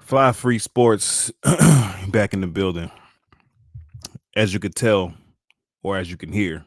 Fly Free Sports back in the building. As you could tell, or as you can hear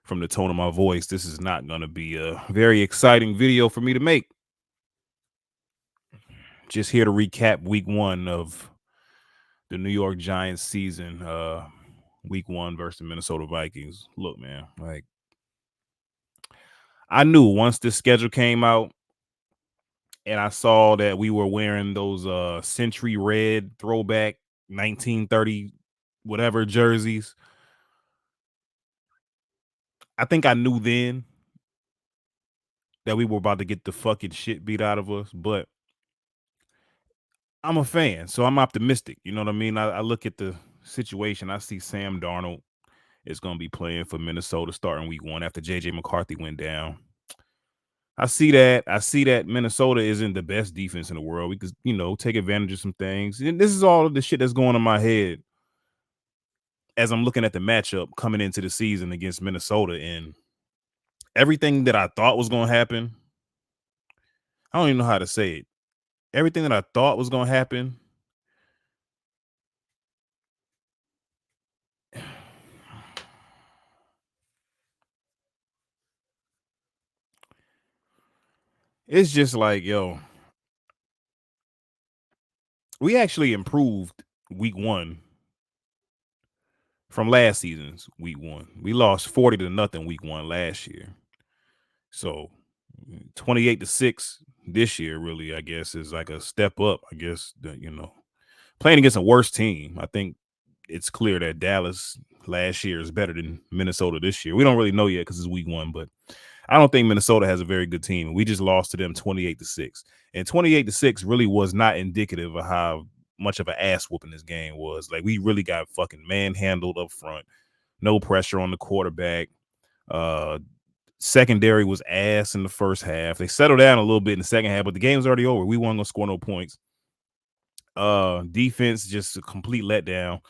from the tone of my voice, this is not going to be a very exciting video for me to make. Just here to recap week one of the New York Giants season, week one versus the Minnesota Vikings. Look, man, like I knew once this schedule came out and I saw that we were wearing those century red throwback 1930 whatever jerseys. I think I knew then that we were about to get the fucking shit beat out of us, but I'm a fan, so I'm optimistic. You know what I mean? I look at the situation. I see Sam Darnold is going to be playing for Minnesota starting week one after JJ McCarthy went down. I see that. I see that Minnesota isn't the best defense in the world. We could, take advantage of some things. And this is all of the shit that's going on in my head as I'm looking at the matchup coming into the season against Minnesota. And everything that I thought was going to happen, I don't even know how to say it. Everything that I thought was going to happen, it's just like, yo, we actually improved week one from last season's week one. We lost 40-0 week one last year. So 28-6 this year, really, I guess, is like a step up. I guess that, playing against a worse team. I think it's clear that Dallas last year is better than Minnesota this year. We don't really know yet because it's week one, but I don't think Minnesota has a very good team. We just lost to them 28-6. And 28-6 really was not indicative of how much of an ass whooping this game was. Like, we really got fucking manhandled up front. No pressure on the quarterback. Secondary was ass in the first half. They settled down a little bit in the second half, but the game's already over. We weren't gonna score no points. Defense just a complete letdown.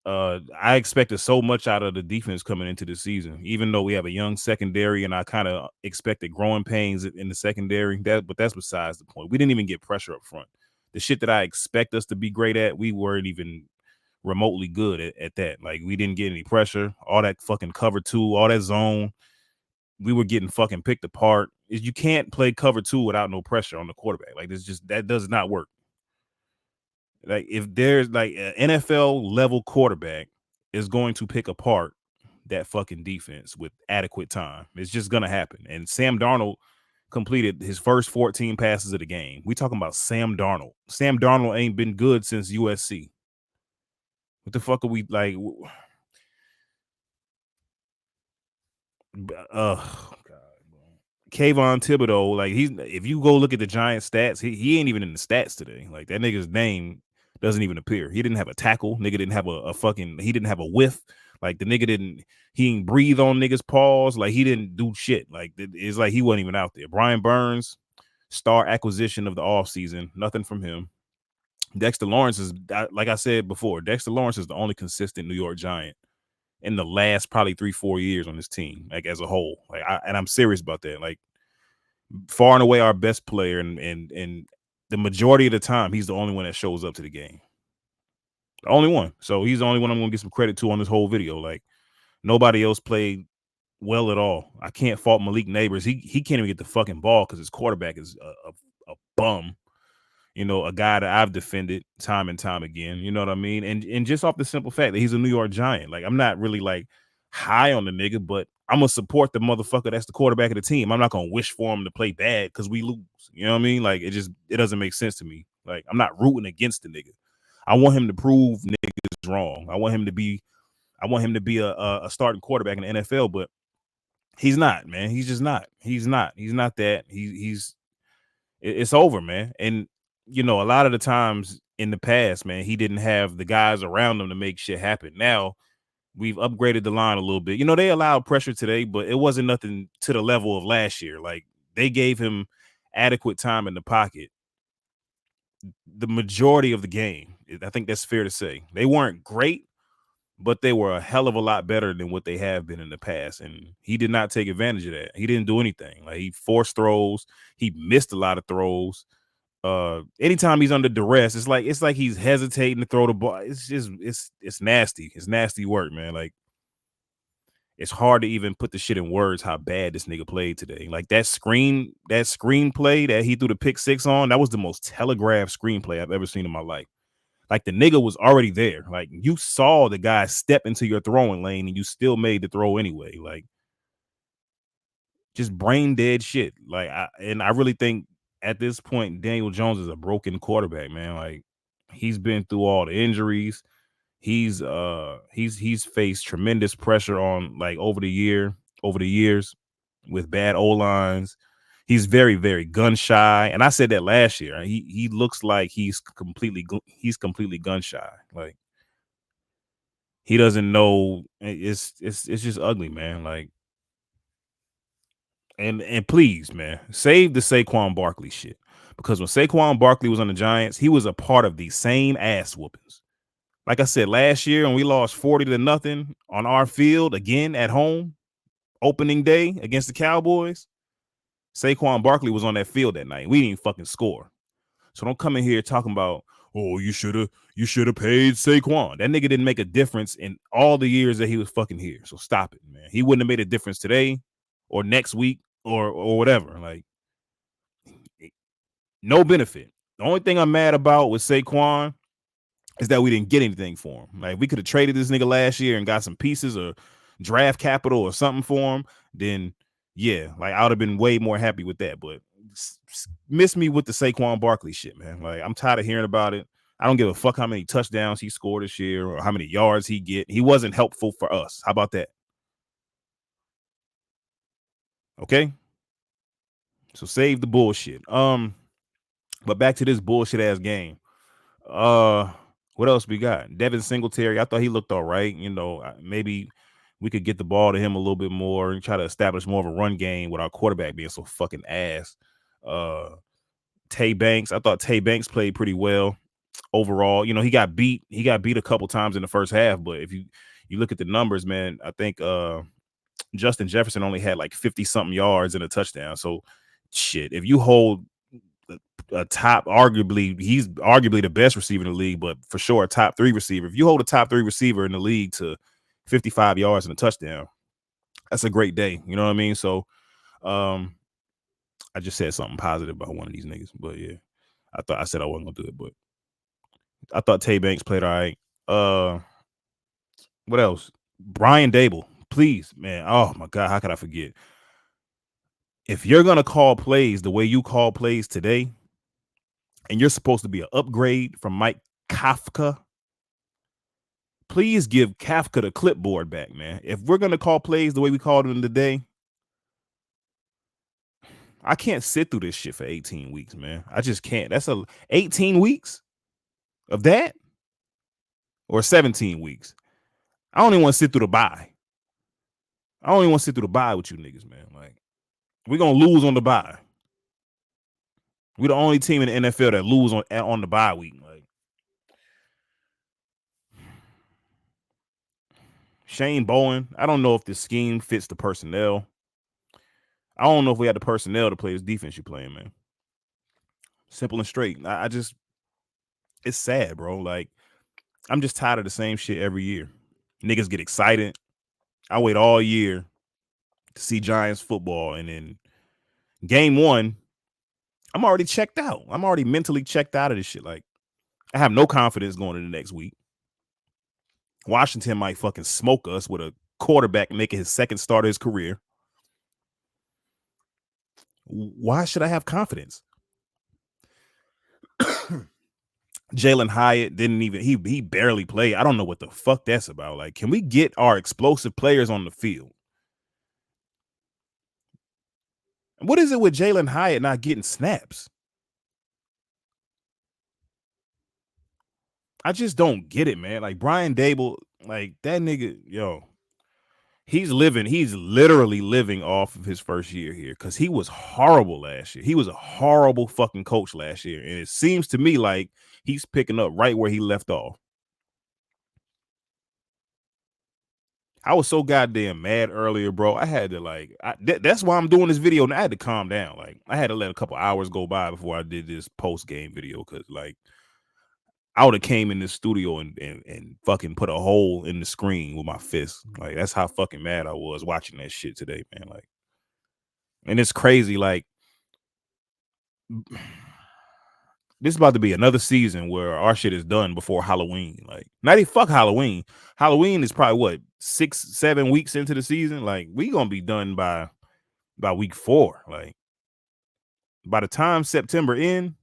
I expected so much out of the defense coming into the season, even though we have a young secondary, and I kind of expected growing pains in the secondary. But that's besides the point. We didn't even get pressure up front. The shit that I expect us to be great at, we weren't even remotely good at that. Like, we didn't get any pressure. All that fucking cover two, all that zone, we were getting fucking picked apart. You can't play cover two without no pressure on the quarterback. Like, that does not work. Like, if there's like an NFL level quarterback is going to pick apart that fucking defense with adequate time. It's just gonna happen. And Sam Darnold completed his first 14 passes of the game. We talking about Sam Darnold. Sam Darnold ain't been good since USC. What the fuck are we like? God. Kayvon Thibodeau, like, if you go look at the Giants stats, he ain't even in the stats today. Like, that nigga's name doesn't even appear. He didn't have a tackle. Nigga didn't have he didn't have a whiff. Like, the nigga he didn't breathe on niggas' paws. Like, he didn't do shit. Like, it's like he wasn't even out there. Brian Burns, star acquisition of the offseason, nothing from him. Dexter Lawrence is, like I said before, Dexter Lawrence is the only consistent New York Giant in the last probably 3-4 years on this team, like, as a whole. Like, and I'm serious about that. Like, far and away our best player, and the majority of the time he's the only one that shows up to the game. The only one. So he's the only one I'm gonna get some credit to on this whole video. Like, nobody else played well at all. I can't fault Malik Neighbors. He can't even get the fucking ball because his quarterback is a bum. A guy that I've defended time and time again. You know what I mean? And just off the simple fact that he's a New York Giant. Like, I'm not really like high on the nigga, but I'm gonna support the motherfucker that's the quarterback of the team. I'm not gonna wish for him to play bad because we lose. You know what I mean? Like, it doesn't make sense to me. Like, I'm not rooting against the nigga. I want him to prove niggas wrong. I want him to be a starting quarterback in the NFL, but he's not, man. He's just not. He's not. He's not that. It's over, man. And a lot of the times in the past, man, he didn't have the guys around him to make shit happen. Now we've upgraded the line a little bit. They allowed pressure today, but it wasn't nothing to the level of last year. Like, they gave him adequate time in the pocket the majority of the game. I think that's fair to say. They weren't great, but they were a hell of a lot better than what they have been in the past. And he did not take advantage of that. He didn't do anything. Like, he forced throws. He missed a lot of throws. Anytime he's under duress, it's like he's hesitating to throw the ball. It's just it's nasty. It's nasty work, man. Like it's hard to even put the shit in words how bad this nigga played today. Like that screenplay that he threw the pick six on, that was the most telegraphed screenplay I've ever seen in my life. Like the nigga was already there. Like you saw the guy step into your throwing lane and you still made the throw anyway. Like just brain dead shit. Like I really think at this point Daniel Jones is a broken quarterback, man. Like he's been through all the injuries. He's faced tremendous pressure on like over the years with bad O lines. He's very, very gun shy, and I said that last year. He looks like he's completely gun shy. Like he doesn't know. It's just ugly, man. Like and please, man, save the Saquon Barkley shit because when Saquon Barkley was on the Giants, he was a part of these same ass whoopings. Like I said last year, when we lost 40-0 on our field again at home, opening day against the Cowboys, Saquon Barkley was on that field that night. We didn't fucking score. So don't come in here talking about, oh, you should have paid Saquon. That nigga didn't make a difference in all the years that he was fucking here. So stop it, man. He wouldn't have made a difference today or next week or whatever. Like no benefit. The only thing I'm mad about with Saquon is that we didn't get anything for him. Like we could have traded this nigga last year and got some pieces or draft capital or something for him. Then yeah, like I would have been way more happy with that. But miss me with the Saquon Barkley shit, man. Like I'm tired of hearing about it. I don't give a fuck how many touchdowns he scored this year or how many yards he get. He wasn't helpful for us. How about that? Okay. So save the bullshit. But back to this bullshit ass game. Uh, what else we got? Devin Singletary. I thought he looked all right. You know, maybe we could get the ball to him a little bit more and try to establish more of a run game with our quarterback being so fucking ass. Tay Banks. I thought Tay Banks played pretty well overall. You know, he got beat. He got beat a couple times in the first half, but if you look at the numbers, man, I think Justin Jefferson only had like 50 something yards and a touchdown. So shit, if you hold a top, he's arguably the best receiver in the league, but for sure a top 3 receiver. If you hold a top 3 receiver in the league to 55 yards and a touchdown, that's a great day. You know what I mean? So I just said something positive about one of these niggas, but yeah, I said I wasn't gonna do it, but I thought Tay Banks played all right. What else? Brian Dable, please, man. Oh my God, how could I forget? If you're gonna call plays the way you call plays today, and you're supposed to be an upgrade from Mike Kafka, please give Kafka the clipboard back, man. If we're gonna call plays the way we called them today, I can't sit through this shit for 18 weeks, man. I just can't. That's 18 weeks of that or 17 weeks. I don't even want to sit through the bye. I don't even want to sit through the bye with you niggas, man. Like, we're gonna lose on the bye. We're the only team in the NFL that lose on the bye week. Like Shane Bowen, I don't know if this scheme fits the personnel. I don't know if we had the personnel to play this defense you're playing, man. Simple and straight. I just, it's sad, bro. Like, I'm just tired of the same shit every year. Niggas get excited. I wait all year to see Giants football, and then game 1, I'm already checked out. I'm already mentally checked out of this shit. Like, I have no confidence going into the next week. Washington might fucking smoke us with a quarterback making his second start of his career. Why should I have confidence? Jalen Hyatt didn't even, he barely played. I don't know what the fuck that's about. Like, can we get our explosive players on the field? What is it with Jalen Hyatt not getting snaps? I just don't get it, man. Like Brian Dable, like that nigga, yo, he's literally living off of his first year here because he was horrible last year. He was a horrible fucking coach last year. And it seems to me like he's picking up right where he left off. I was so goddamn mad earlier, bro. I had to like, that's why I'm doing this video. And I had to calm down. Like, I had to let a couple hours go by before I did this post game video because, like, I would have came in this studio and fucking put a hole in the screen with my fist. Like, that's how fucking mad I was watching that shit today, man. Like, and it's crazy. Like, this is about to be another season where our shit is done before Halloween. Like, not even fuck Halloween. Halloween is probably what 6-7 weeks into the season. Like, we gonna be done by week 4. Like, by the time September end,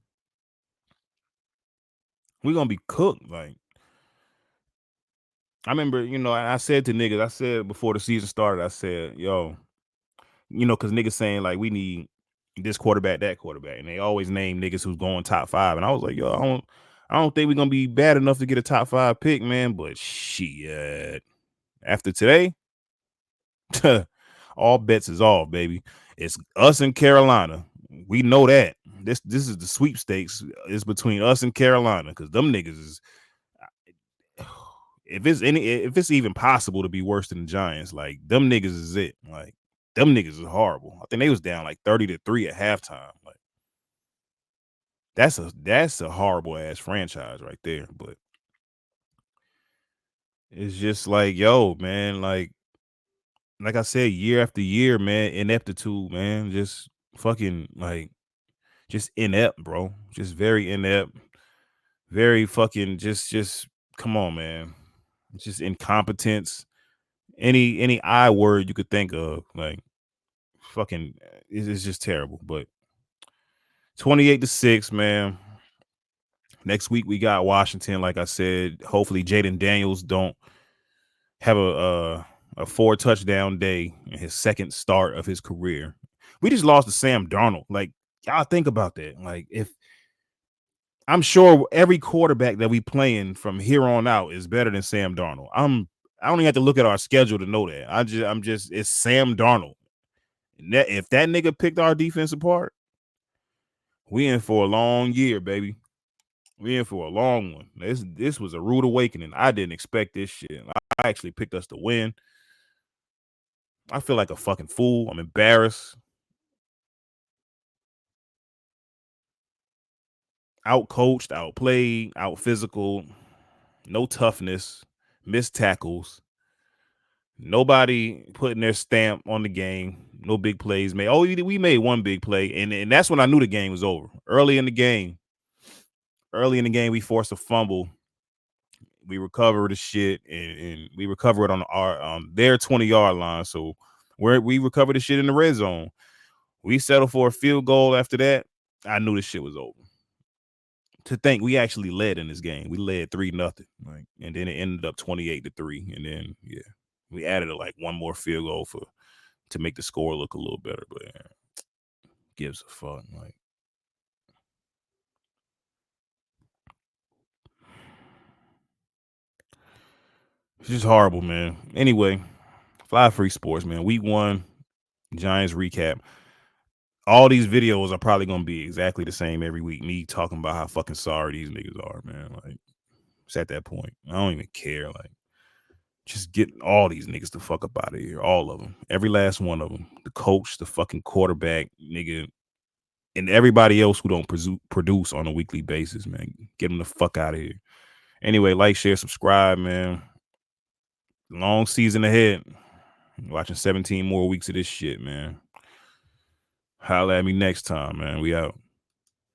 we gonna be cooked. Like, I remember, I said to niggas, I said before the season started, I said, yo, because niggas saying like we need this quarterback, that quarterback, and they always name niggas who's going top 5, and I was like, yo, I don't think we're gonna be bad enough to get a top 5 pick, man. But shit, after today, all bets is off, baby. It's us and Carolina. We know that. This is the sweepstakes. It's between us and Carolina because them niggas is. If it's even possible to be worse than the Giants, like them niggas is it. Like them niggas is horrible. I think they was down like 30-3 at halftime. Like that's a horrible ass franchise right there. But it's just like, yo, man, like I said, year after year, man, ineptitude, man, just fucking like just inept, bro. Just very inept, very fucking just come on, man. It's just incompetence. Any I word you could think of, like fucking, it's just terrible. But 28-6, man. Next week we got Washington. Like I said, hopefully Jaden Daniels don't have a 4 touchdown day in his second start of his career. We just lost to Sam Darnold. Like, y'all think about that. Like, if I'm sure every quarterback that we playing from here on out is better than Sam Darnold. I don't even have to look at our schedule to know that. I'm just it's Sam Darnold. If that nigga picked our defense apart, we in for a long year, baby. We in for a long one. This was a rude awakening. I didn't expect this shit. I actually picked us to win. I feel like a fucking fool. I'm embarrassed. Out coached, outplayed, out physical, no toughness, missed tackles. Nobody putting their stamp on the game. No big plays made. Oh, we made one big play, and that's when I knew the game was over. Early in the game, we forced a fumble. We recover the shit, and we recover it on their 20-yard line. So we recover the shit in the red zone. We settled for a field goal after that. I knew this shit was over. To think we actually led in this game. We led 3-0. Like, and then it ended up 28-3. And then we added like one more field goal to make the score look a little better. But gives a fuck. Like, it's just horrible, man. Anyway, Fly Free Sports, man. Week 1, Giants recap. All these videos are probably gonna be exactly the same every week. Me talking about how fucking sorry these niggas are, man. Like, it's at that point. I don't even care. Like, just get all these niggas the fuck up out of here. All of them. Every last one of them. The coach, the fucking quarterback, nigga, and everybody else who don't produce on a weekly basis, man. Get them the fuck out of here. Anyway, like, share, subscribe, man. Long season ahead. Watching 17 more weeks of this shit, man. Holla at me next time, man. We out.